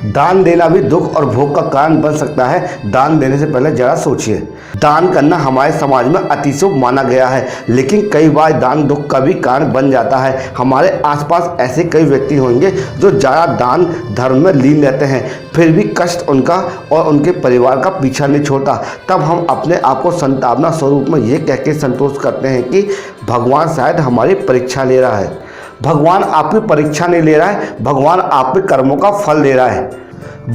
दान देना भी दुख और भोग का कारण बन सकता है। दान देने से पहले जरा सोचिए। दान करना हमारे समाज में अति शुभ माना गया है, लेकिन कई बार दान दुख का भी कारण बन जाता है। हमारे आसपास ऐसे कई व्यक्ति होंगे जो ज़्यादा दान धर्म में लीन रहते हैं, फिर भी कष्ट उनका और उनके परिवार का पीछा नहीं छोड़ता। तब हम अपने आप को संतावना स्वरूप में ये कह के संतोष करते हैं कि भगवान शायद हमारी परीक्षा ले रहा है। भगवान आपकी परीक्षा नहीं ले रहा है, भगवान आपके कर्मों का फल ले रहा है।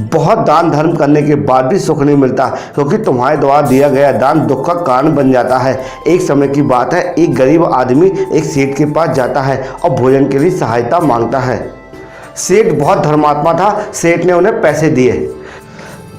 बहुत दान धर्म करने के बाद भी सुख नहीं मिलता, क्योंकि तुम्हारे द्वारा दिया गया दान दुख का कारण बन जाता है। एक समय की बात है, एक गरीब आदमी एक सेठ के पास जाता है और भोजन के लिए सहायता मांगता है। सेठ बहुत धर्मात्मा था। सेठ ने उन्हें पैसे दिए।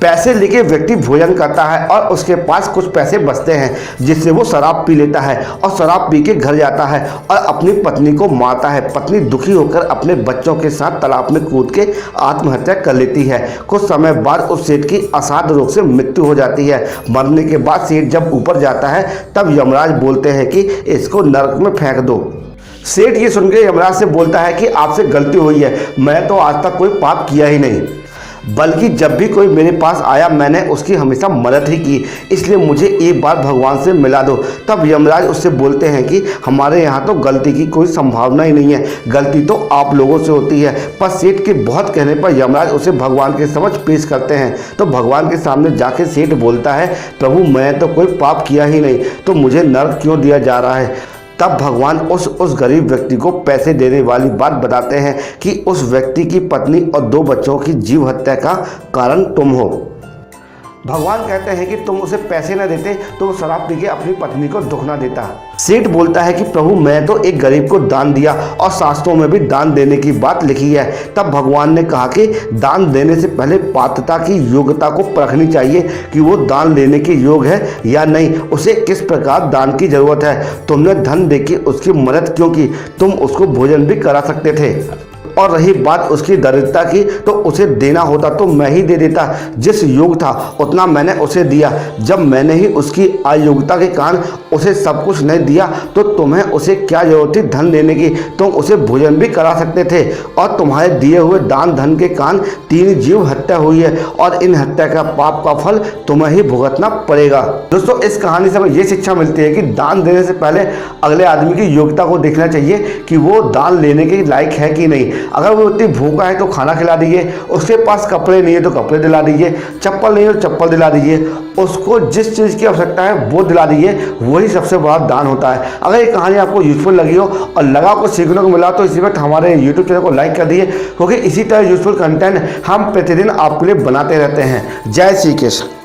पैसे लेके व्यक्ति भोजन करता है और उसके पास कुछ पैसे बचते हैं, जिससे वो शराब पी लेता है और शराब पी के घर जाता है और अपनी पत्नी को मारता है। पत्नी दुखी होकर अपने बच्चों के साथ तालाब में कूद के आत्महत्या कर लेती है। कुछ समय बाद उस सेठ की असाध्य रोग से मृत्यु हो जाती है। मरने के बाद सेठ जब ऊपर जाता है तब यमराज बोलते हैं कि इसको नरक में फेंक दो। सेठ ये सुन के यमराज से बोलता है कि आपसे गलती हुई है, मैं तो आज तक कोई पाप किया ही नहीं, बल्कि जब भी कोई मेरे पास आया मैंने उसकी हमेशा मदद ही की, इसलिए मुझे एक बार भगवान से मिला दो। तब यमराज उससे बोलते हैं कि हमारे यहाँ तो गलती की कोई संभावना ही नहीं है, गलती तो आप लोगों से होती है। पर सेठ के बहुत कहने पर यमराज उसे भगवान के समक्ष पेश करते हैं। तो भगवान के सामने जाके सेठ बोलता है, प्रभु मैं तो कोई पाप किया ही नहीं, तो मुझे नरक क्यों दिया जा रहा है। तब भगवान उस गरीब व्यक्ति को पैसे देने वाली बात बताते हैं कि उस व्यक्ति की पत्नी और 2 बच्चों की जीव हत्या का कारण तुम हो। भगवान कहते हैं कि तुम उसे पैसे न देते तो वो शराब पी के अपनी पत्नी को दुख ना देता। सेठ बोलता है कि प्रभु मैं तो एक गरीब को दान दिया और शास्त्रों में भी दान देने की बात लिखी है। तब भगवान ने कहा कि दान देने से पहले पात्रता की योग्यता को परखनी चाहिए कि वो दान लेने के योग्य है या नहीं, उसे किस प्रकार दान की जरूरत है। तुमने धन देके उसकी मदद क्यों की, तुम उसको भोजन भी करा सकते थे। और रही बात उसकी दरिद्रता की, तो उसे देना होता तो मैं ही दे देता, जिस योग था उतना मैंने उसे दिया। जब मैंने ही उसकी अयोग्यता के कारण उसे सब कुछ नहीं दिया तो तुम्हें उसे क्या जरूरत थी धन देने की, तुम उसे भोजन भी करा सकते थे। और तुम्हारे दिए हुए दान धन के कारण 3 जीव हत्या हुई है और इन हत्या का पाप का फल तुम्हें ही भुगतना पड़ेगा। दोस्तों इस कहानी से हमें ये शिक्षा मिलती है कि दान देने से पहले अगले आदमी की योग्यता को देखना चाहिए कि वो दान लेने के लायक है कि नहीं। अगर वो इतनी भूखा है तो खाना खिला दीजिए, उसके पास कपड़े नहीं है तो कपड़े दिला दीजिए, चप्पल नहीं है तो चप्पल दिला दीजिए, उसको जिस चीज़ की आवश्यकता है वो दिला दीजिए, वही सबसे बड़ा दान होता है। अगर ये कहानी आपको यूजफुल लगी हो और लगा को सीखने को मिला तो इसी वक्त हमारे यूट्यूब चैनल को लाइक कर दीजिए, क्योंकि इसी तरह यूजफुल कंटेंट हम प्रतिदिन आपके लिए बनाते रहते हैं। जय श्री कृष्ण।